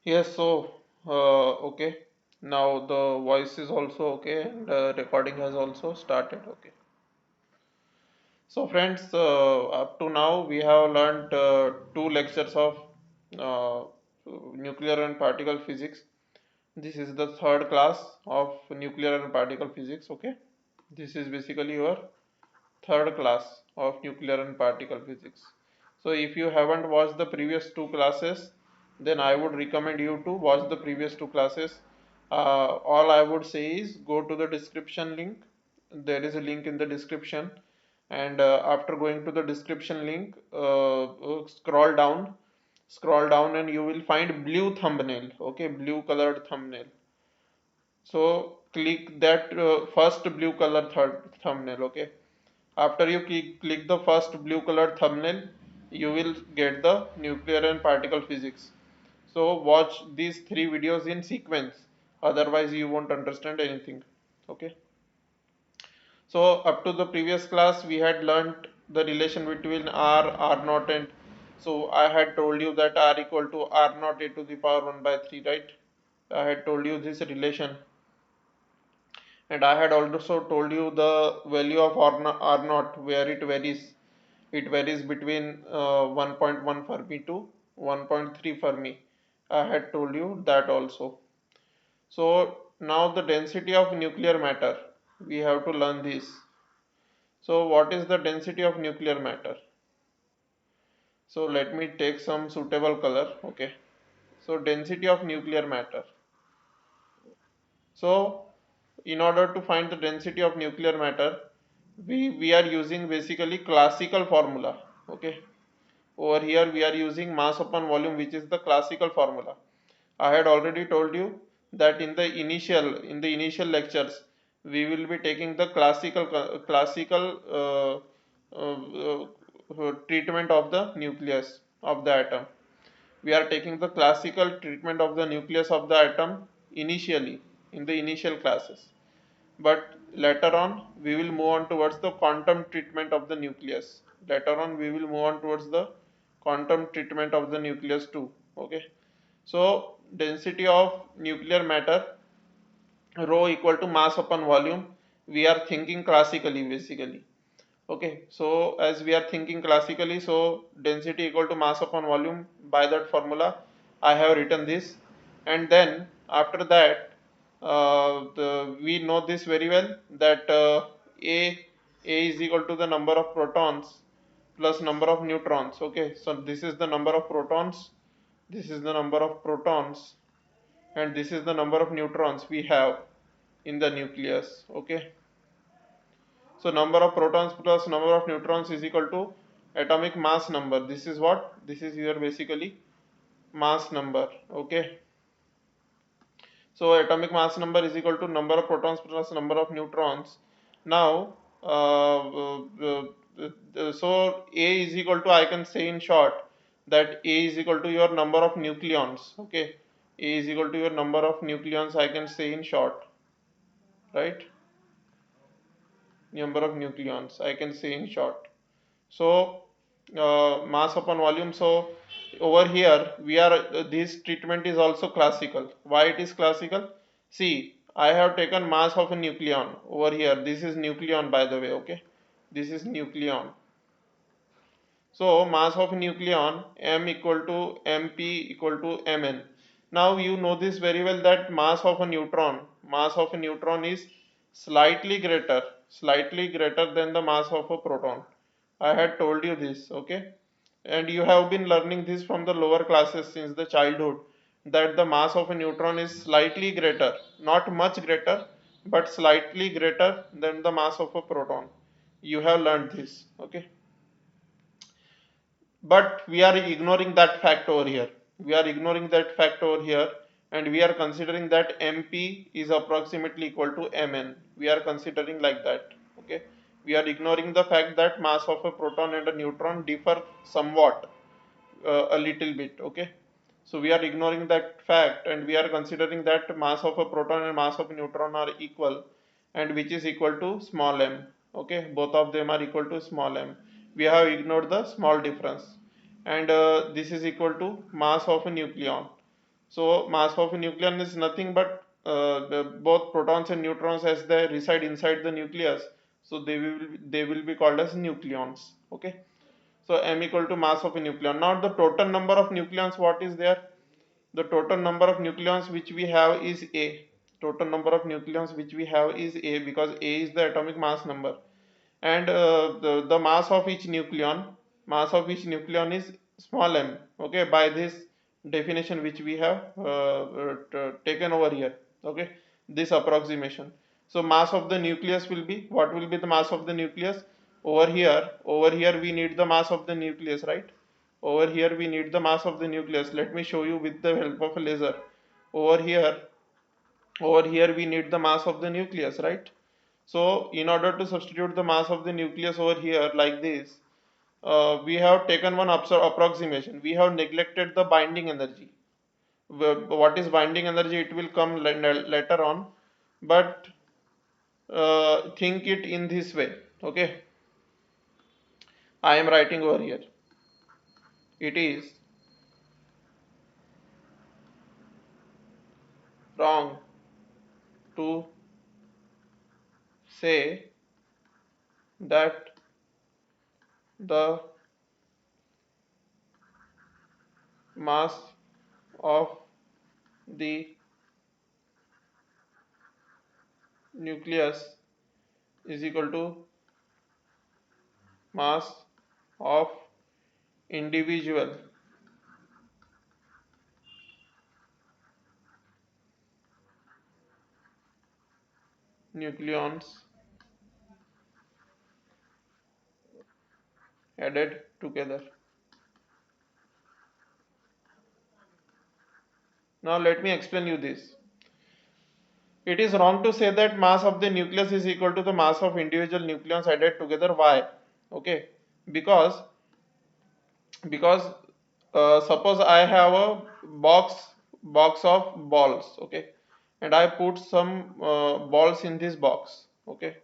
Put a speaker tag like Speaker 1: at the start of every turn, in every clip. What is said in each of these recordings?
Speaker 1: Yes, so okay. Now the voice is also okay and recording has also started. Okay. So friends, up to now we have learned two lectures of uh, nuclear and particle physics. This is the third class of nuclear and particle physics. Okay. This is basically your third class of nuclear and particle physics. So if you haven't watched the previous two classes, then I would recommend you to watch the previous two classes. All I would say is go to the description link. There is a link in the description, and after going to the description link, scroll down, and you will find blue thumbnail. Okay, blue colored thumbnail. So click that first blue color thumbnail. Okay, after you click the first blue colored thumbnail, you will get the nuclear and particle physics. So watch these three videos in sequence, otherwise you won't understand anything. Okay. So up to the previous class we had learnt the relation between R naught and, so I had told you that R equal to R naught a to the power 1 by 3, right? I had told you this relation, and I had also told you the value of R naught where it varies. It varies between 1.1 Fermi to 1.3 Fermi. I had told you that also. So now the density of nuclear matter. We have to learn this. So what is the density of nuclear matter? So let me take some suitable color. Okay. So density of nuclear matter. So in order to find the density of nuclear matter, we are using basically classical formula. Okay. Over here we are using mass upon volume, which is the classical formula. I had already told you that in the initial lectures we will be taking the classical treatment of the nucleus of the atom. We are taking the classical treatment of the nucleus of the atom initially in the initial classes, but later on we will move on towards the quantum treatment of the nucleus. Later on we will move on towards the quantum treatment of the nucleus too. Okay. So density of nuclear matter, rho equal to mass upon volume. We are thinking classically basically. Okay, so as we are thinking classically, so density equal to mass upon volume, by that formula I have written this. And then after that, we know this very well that a is equal to the number of protons plus number of neutrons. Okay, so this is the number of protons, this is the number of protons, and this is the number of neutrons we have in the nucleus. Okay, so number of protons plus number of neutrons is equal to atomic mass number. This is what? This is here basically mass number. Okay. So atomic mass number is equal to number of protons plus number of neutrons. Now, so A is equal to, I can say in short that A is equal to your number of nucleons. Okay. A is equal to your number of nucleons, I can say in short, right? Number of nucleons, I can say in short. So mass upon volume. So over here we are this treatment is also classical. Why it is classical? See, I have taken mass of a nucleon over here. This is nucleon, by the way. Okay, this is nucleon. So mass of a nucleon, m equal to mp equal to mn. Now you know this very well that mass of a neutron is slightly greater than the mass of a proton. I had told you this, okay? And you have been learning this from the lower classes since the childhood, that the mass of a neutron is slightly greater, not much greater, but slightly greater than the mass of a proton. You have learned this, okay? But we are ignoring that fact over here. We are ignoring that fact over here, and we are considering that mp is approximately equal to mn. We are considering like that. Okay, we are ignoring the fact that mass of a proton and a neutron differ somewhat, a little bit. Okay, so we are ignoring that fact and we are considering that mass of a proton and mass of a neutron are equal, and which is equal to small m. Okay, both of them are equal to small m. We have ignored the small difference, and this is equal to mass of a nucleon. So mass of a nucleon is nothing but both protons and neutrons as they reside inside the nucleus. So they will be called as nucleons. Okay. So m equal to mass of a nucleon. Now the total number of nucleons, what is there? The total number of nucleons which we have is A. Total number of nucleons which we have is A, because A is the atomic mass number. And the mass of each nucleon is small m. Okay, by this definition which we have taken over here. Okay, this approximation. So mass of the nucleus will be, what will be the mass of the nucleus? Over here we need the mass of the nucleus, right? Over here we need the mass of the nucleus. Let me show you with the help of a laser. Over here over here we need the mass of the nucleus, right? So in order to substitute the mass of the nucleus over here like this, we have taken one approximation. We have neglected the binding energy. What is binding energy? It will come later on, but think it in this way. Okay, I am writing over here. It is wrong to say that the mass of the nucleus is equal to mass of individual nucleons added together. Now let me explain you this. It is wrong to say that mass of the nucleus is equal to the mass of individual nucleons added together. Why? Okay, because because suppose I have a box of balls. Okay, and I put some balls in this box. Okay,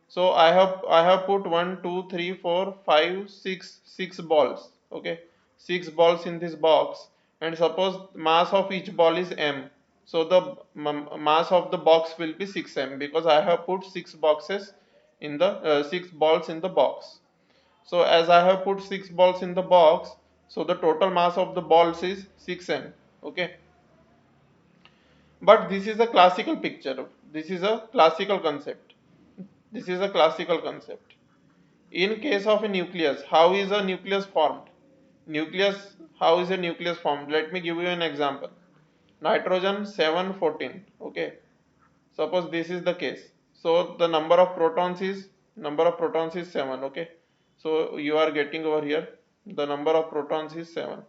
Speaker 1: so I have put 1 2 3 4 5 6 balls. Okay, 6 balls in this box, and suppose mass of each ball is m. So the mass of the box will be 6m, because I have put 6 boxes in the 6 balls in the box. So as I have put 6 balls in the box, so the total mass of the balls is 6m. Okay, but this is a classical picture. This is a classical concept. This is a classical concept. In case of a nucleus, how is a nucleus formed? Nucleus, how is a nucleus formed? Let me give you an example. Nitrogen 714. Okay. Suppose this is the case. So the number of protons is 7. Okay. So you are getting over here, the number of protons is 7.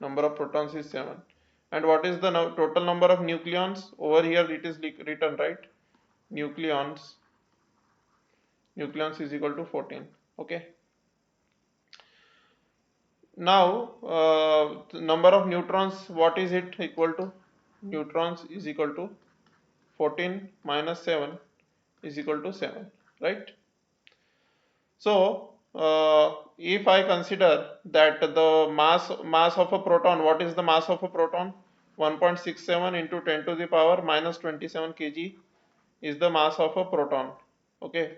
Speaker 1: Number of protons is 7. And what is the total number of nucleons? Over here it is written, right? Nucleons is equal to 14. Okay. Now the number of neutrons, what is it equal to? Neutrons is equal to 14 minus 7 is equal to 7, right? So if I consider that the mass of a proton, what is the mass of a proton? 1.67 into 10 to the power minus 27 kg is the mass of a proton. Okay,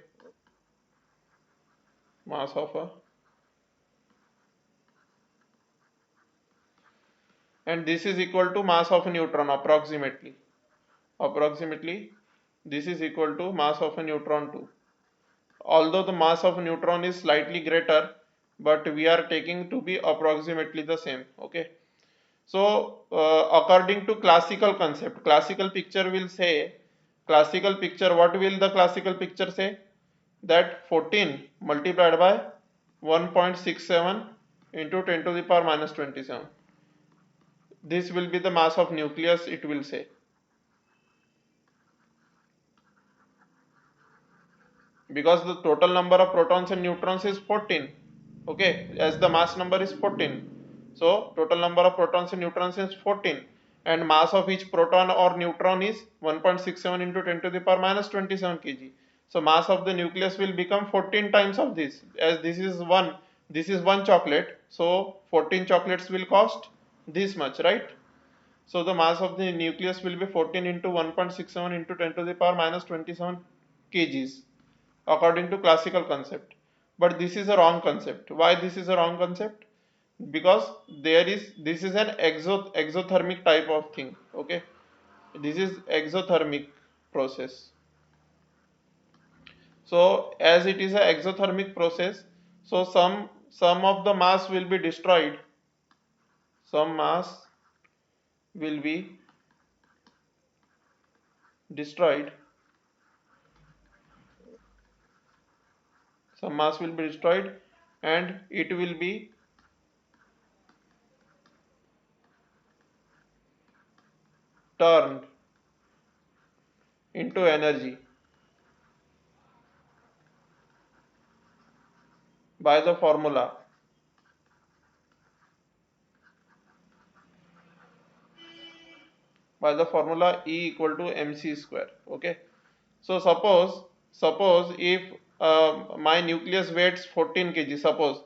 Speaker 1: mass of a, and this is equal to mass of a neutron approximately this is equal to mass of a neutron too, although the mass of a neutron is slightly greater, but we are taking to be approximately the same. Okay, so according to classical concept, classical picture, what will the classical picture say? That 14 multiplied by 1.67 into 10 to the power minus 27, this will be the mass of nucleus, it will say. Because the total number of protons and neutrons is 14. Okay, as the mass number is 14, so total number of protons and neutrons is 14, and mass of each proton or neutron is 1.67 into 10 to the power minus 27 kg. So mass of the nucleus will become 14 times of this, as this is 1, This is one chocolate, so 14 chocolates will cost this much, right? So the mass of the nucleus will be 14 into 1.67 into 10 to the power minus 27 kgs according to classical concept. But this is a wrong concept. Why this is a wrong concept? Because this is an exothermic type of thing. Okay, this is exothermic process. So as it is a exothermic process, so some of the mass will be destroyed. Some mass will be destroyed. Some mass will be destroyed, and it will be turned into energy by the formula E equal to mc square. Okay, so suppose if my nucleus weighs 14 kg, suppose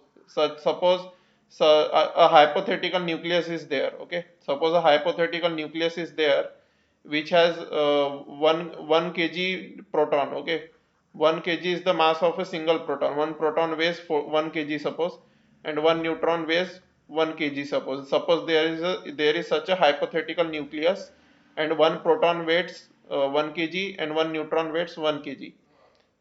Speaker 1: a hypothetical nucleus is there. Okay, suppose a hypothetical nucleus is there which has 1 kg proton. Okay, 1 kg is the mass of a single proton. One proton weighs 1 kg, suppose, and one neutron weighs 1 kg. Suppose there is such a hypothetical nucleus, and one proton weighs 1 kg and one neutron weighs 1 kg.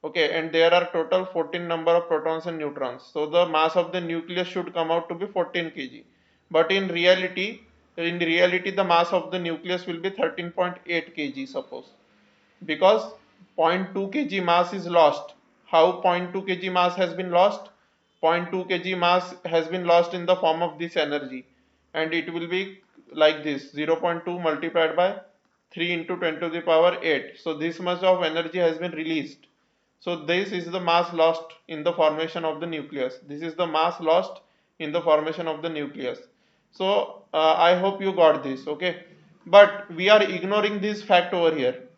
Speaker 1: Okay, and there are total 14 number of protons and neutrons. So the mass of the nucleus should come out to be 14 kg. But in reality, the mass of the nucleus will be 13.8 kg, suppose, because 0.2 kg mass is lost. How 0.2 kg mass has been lost? 0.2 kg mass has been lost in the form of this energy, and it will be like this: 0.2 multiplied by 3 into 10 to the power 8. So this much of energy has been released. So this is the mass lost in the formation of the nucleus. This is the mass lost in the formation of the nucleus. So I hope you got this. Okay, but we are ignoring this fact over here.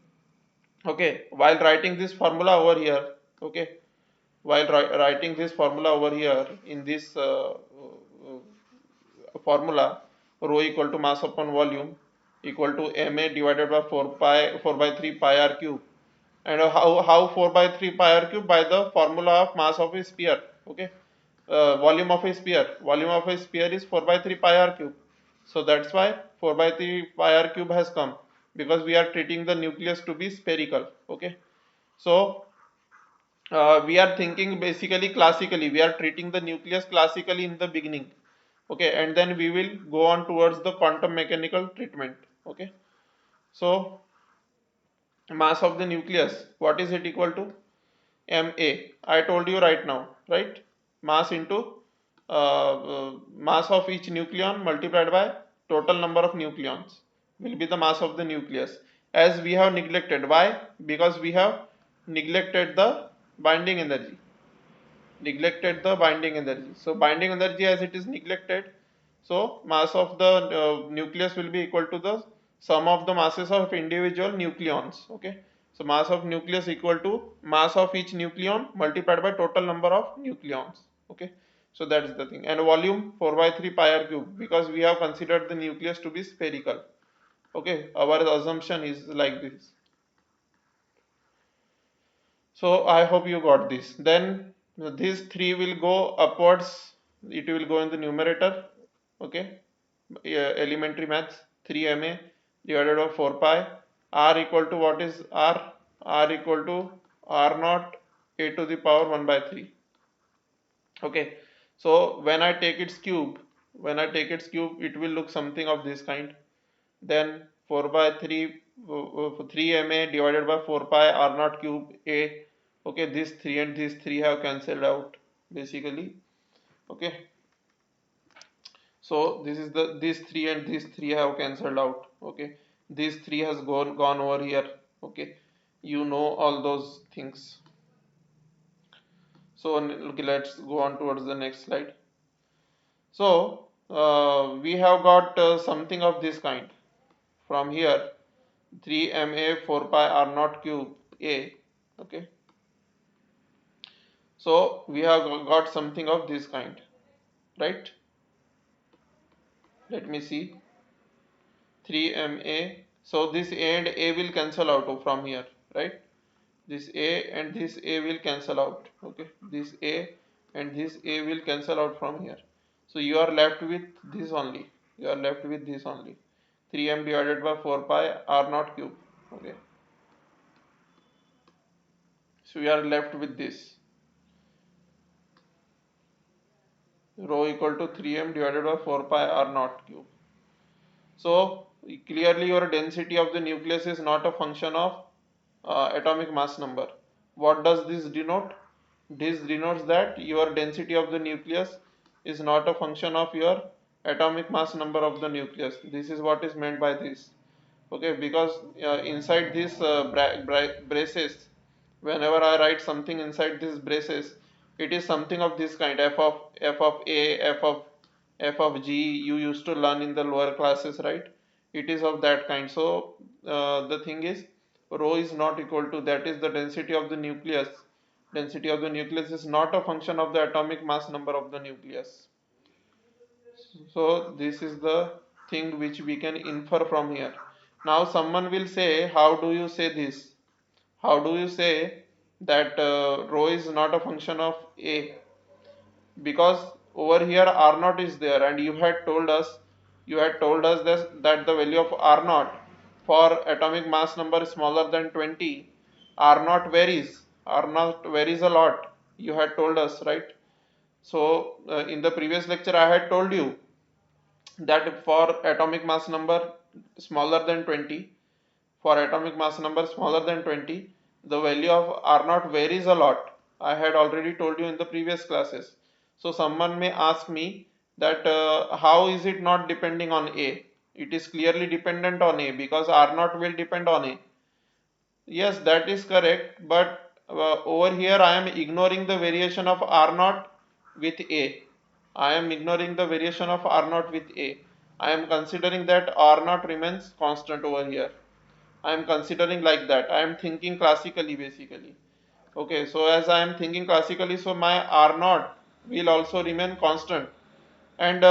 Speaker 1: Okay, while writing this formula over here. Okay, while writing this formula over here in this formula, rho equal to mass upon volume equal to ma divided by 4 by 3 pi r cube. And how 4 by 3 pi r cube? By the formula of mass of a sphere. Okay, volume of a sphere is 4 by 3 pi r cube. So that's why 4 by 3 pi r cube has come, because we are treating the nucleus to be spherical. Okay, so we are thinking basically classically. We are treating the nucleus classically in the beginning. Okay, and then we will go on towards the quantum mechanical treatment. Okay, so mass of the nucleus, what is it equal to? Ma. I told you right now, right? Mass into mass of each nucleon multiplied by total number of nucleons will be the mass of the nucleus. As we have neglected, why? Because we have neglected the binding energy. So binding energy, as it is neglected, so mass of the nucleus will be equal to the sum of the masses of individual nucleons. Okay, so mass of nucleus equal to mass of each nucleon multiplied by total number of nucleons. Okay, so that is the thing. And volume 4 by 3 pi r cube, because we have considered the nucleus to be spherical. Okay, our assumption is like this. So I hope you got this. Then these three will go upwards. It will go in the numerator. Okay. Elementary maths 3 ma divided by 4 pi. R equal to what is R? R equal to R naught a to the power 1 by 3. Okay. So when I take its cube, it will look something of this kind. Then 4 by 3 3 ma divided by 4 pi r naught cube a. Okay, this 3 and these 3 have cancelled out basically. Okay, so this is the these 3 and these 3 have cancelled out. Okay, these 3 has gone over here. Okay, you know all those things. So okay, let's go on towards the next slide. So we have got something of this kind from here: 3 ma 4 pi r naught cube a. Okay, so we have got something of this kind. right? Let me see. 3ma. So this a and a will cancel out from here, right? This a and this a will cancel out. Okay, this a and this a will cancel out from here. So you are left with this only. You are left with this only. 3m divided by 4 pi r naught cube. Okay, so we are left with this rho equal to 3m divided by 4 pi r naught cube. So clearly your density of the nucleus is not a function of atomic mass number. What does this denote? This denotes that your density of the nucleus is not a function of your atomic mass number of the nucleus. This is what is meant by this. Okay, because inside this braces, whenever I write something inside these braces, it is something of this kind, f of a, f of g, you used to learn in the lower classes, right? It is of that kind. So the thing is, rho is not equal to, that is the density of the nucleus. Density of the nucleus is not a function of the atomic mass number of the nucleus. So this is the thing which we can infer from here. Now someone will say, how do you say this? How do you say that rho is not a function of A? Because over here R naught is there, and you had told us that the value of R naught for atomic mass number smaller than 20, R naught varies. R naught varies a lot. You had told us, right? So in the previous lecture I had told you that for atomic mass number smaller than 20, for atomic mass number smaller than 20, the value of R naught varies a lot. I had already told you in the previous classes. So someone may ask me that how is it not depending on A? It is clearly dependent on A, because R naught will depend on A. Yes, that is correct, but over here I am ignoring the variation of R naught with A. I am ignoring the variation of R naught with A. I am considering that R naught remains constant over here. I am considering like that. I am thinking classically basically. Okay, so as I am thinking classically, so my R naught will also remain constant. And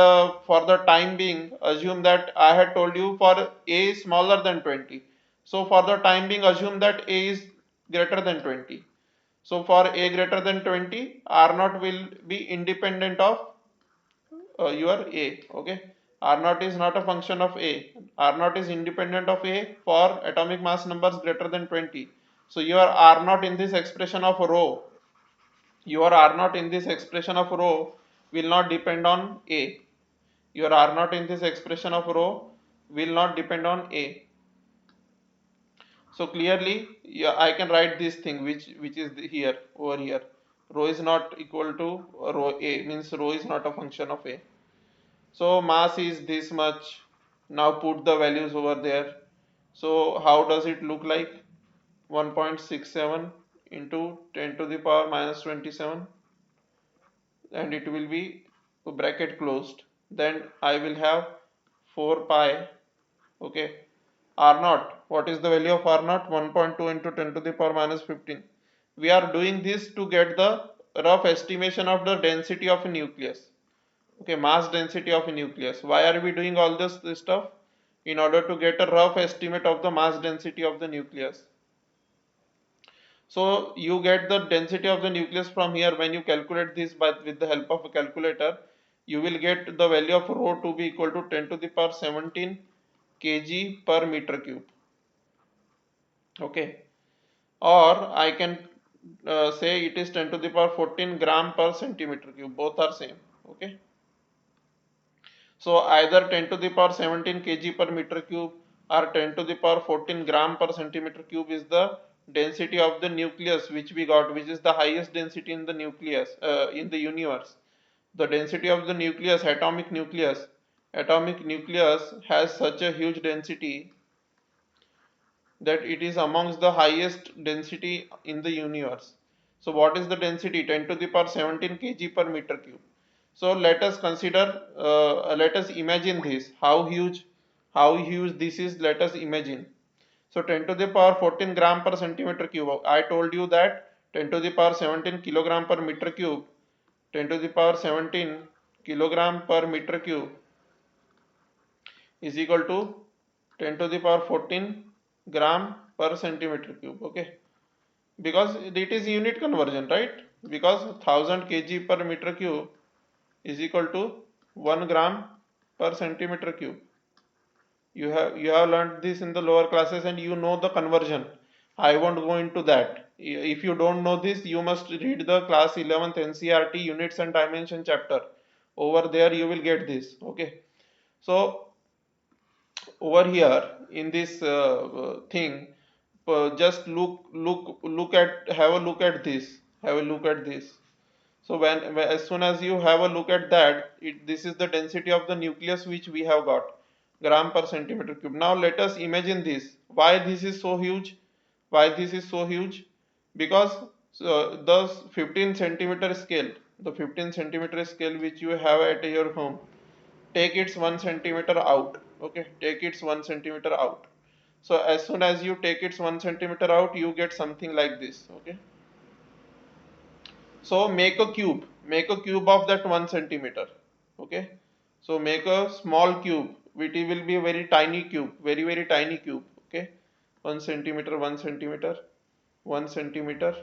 Speaker 1: for the time being, assume that I had told you for A is smaller than 20. So for the time being, assume that A is greater than 20. So for A greater than 20, R naught will be independent of your A. Okay, R naught is not a function of A. R naught is independent of A for atomic mass numbers greater than 20. So your R naught in this expression of rho, your R naught in this expression of rho will not depend on A. Your R naught in this expression of rho will not depend on A. So clearly, yeah, I can write this thing which is here over here. Rho is not equal to rho A, means rho is not a function of A. So mass is this much. Now put the values over there. So how does it look like? 1.67 into 10 to the power minus 27, and it will be bracket closed. Then I will have 4 pi. Okay, R naught, what is the value of R naught? 1.2 into 10 to the power minus 15. We are doing this to get the rough estimation of the density of a nucleus. Okay, mass density of a nucleus. Why are we doing all this stuff? In order to get a rough estimate of the mass density of the nucleus. So you get the density of the nucleus from here. When you calculate this with the help of a calculator, you will get the value of rho to be equal to 10 to the power 17 kg per meter cube. Okay, or I can say it is 10 to the power 14 gram per centimeter cube. Both are same. Okay, so either 10 to the power 17 kg per meter cube or 10 to the power 14 gram per centimeter cube is the density of the nucleus which we got, which is the highest density in the nucleus in the universe. The density of the nucleus, atomic nucleus has such a huge density that it is amongst the highest density in the universe. So what is the density? 10 to the power 17 kg per meter cube. So let us consider, let us imagine this, how huge this is. Let us imagine. So 10 to the power 14 gram per centimeter cube. I told you that 10 to the power 17 kilogram per meter cube, 10 to the power 17 kilogram per meter cube is equal to 10 to the power 14 gram per centimeter cube. Okay, because it is unit conversion, right? Because 1000 kg per meter cube is equal to 1 gram per centimeter cube. You have learned this in the lower classes and you know the conversion. I won't go into that. If you don't know this, you must read the class 11th NCRT units and dimension chapter. Over there you will get this. Okay, so over here in this thing, just look at, have a look at this, have a look at this. So as soon as you have a look at that, this is the density of the nucleus which we have got, gram per centimeter cube. Now let us imagine this. Why this is so huge? Why this is so huge? Because the 15 centimeter scale, the 15 centimeter scale which you have at your home, take its 1 centimeter out. Okay, take its 1 centimeter out. So as soon as you take its 1 centimeter out, you get something like this. Okay, so make a cube of that 1 centimeter. Okay, so make a small cube, which will be a very tiny cube, very tiny cube. Okay, 1 centimeter, 1 centimeter, 1 centimeter.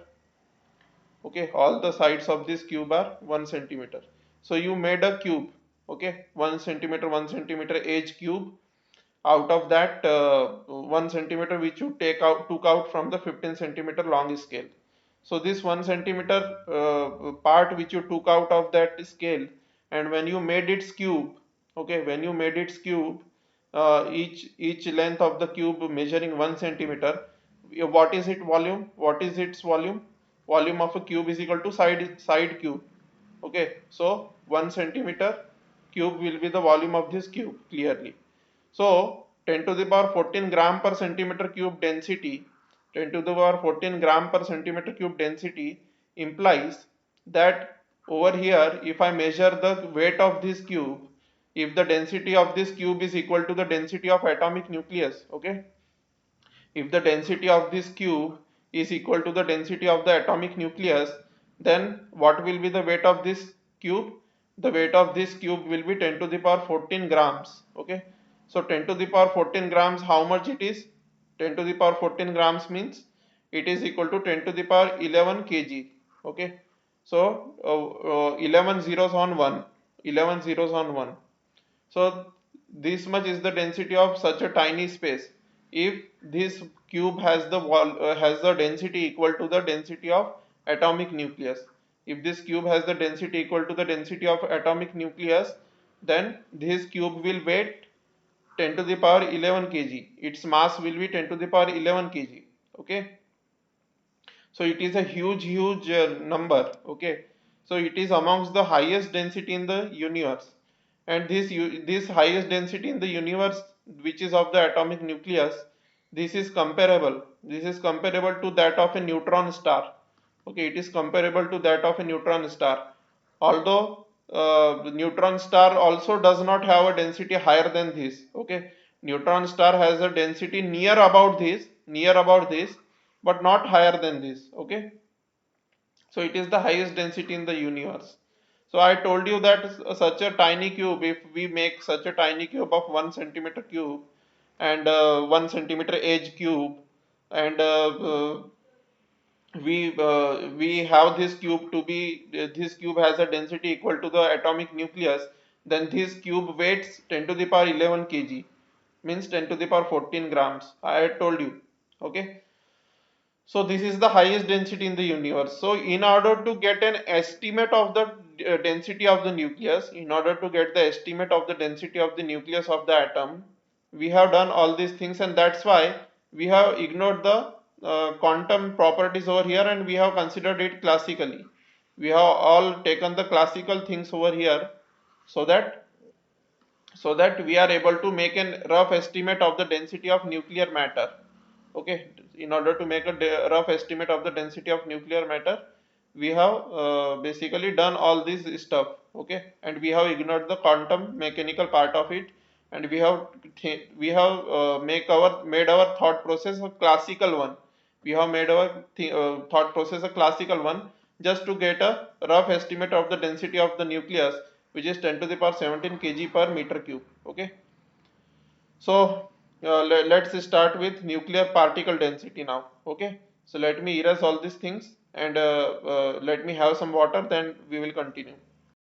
Speaker 1: Okay, all the sides of this cube are 1 centimeter. So you made a cube. Okay, 1 centimeter, 1 centimeter edge cube. Out of that 1 centimeter which you took out from the 15 centimeter long scale. So this 1 centimeter part which you took out of that scale, and when you made its cube, okay, when you made its cube, each length of the cube measuring 1 centimeter, what is its volume? What is its volume? Volume of a cube is equal to side cube. Okay, so 1 centimeter cube will be the volume of this cube, clearly. So 10 to the power 14 gram per centimeter cube density, 10 to the power 14 gram per centimeter cube density implies that over here, if I measure the weight of this cube, if the density of this cube is equal to the density of atomic nucleus, okay, if the density of this cube is equal to the density of the atomic nucleus, then what will be the weight of this cube? The weight of this cube will be 10 to the power 14 grams. Okay, so 10 to the power 14 grams, how much it is? 10 to the power 14 grams means it is equal to 10 to the power 11 kg. Okay, so 11 zeros on 1, 11 zeros on 1. So this much is the density of such a tiny space. If this cube has the has the density equal to the density of atomic nucleus, if this cube has the density equal to the density of atomic nucleus, then this cube will weigh 10 to the power 11 kg. Its mass will be 10 to the power 11 kg. Okay, so it is a huge number. Okay, so it is amongst the highest density in the universe, and this highest density in the universe, which is of the atomic nucleus, this is comparable to that of a neutron star. Okay, it is comparable to that of a neutron star, although the neutron star also does not have a density higher than this. Okay, neutron star has a density near about this, but not higher than this. Okay, so it is the highest density in the universe. So I told you that such a tiny cube, if we make such a tiny cube of 1 centimeter cube and 1 centimeter edge cube, and we have this cube to be this cube has a density equal to the atomic nucleus, then this cube weighs 10 to the power 11 kg, means 10 to the power 14 grams. I had told you. Okay, so this is the highest density in the universe. So in order to get an estimate of the density of the nucleus, in order to get the estimate of the density of the nucleus of the atom, we have done all these things, and that's why we have ignored the quantum properties over here, and we have considered it classically. We have all taken the classical things over here, so that we are able to make a rough estimate of the density of nuclear matter. Okay, in order to make a rough estimate of the density of nuclear matter, we have basically done all this stuff. Okay, and we have ignored the quantum mechanical part of it, and we have made our thought process a classical one. We have made our thought process a classical one, just to get a rough estimate of the density of the nucleus, which is 10 to the power 17 kg per meter cube. Okay. So let's start with nuclear particle density now. Okay. So let me erase all these things and let me have some water, then we will continue.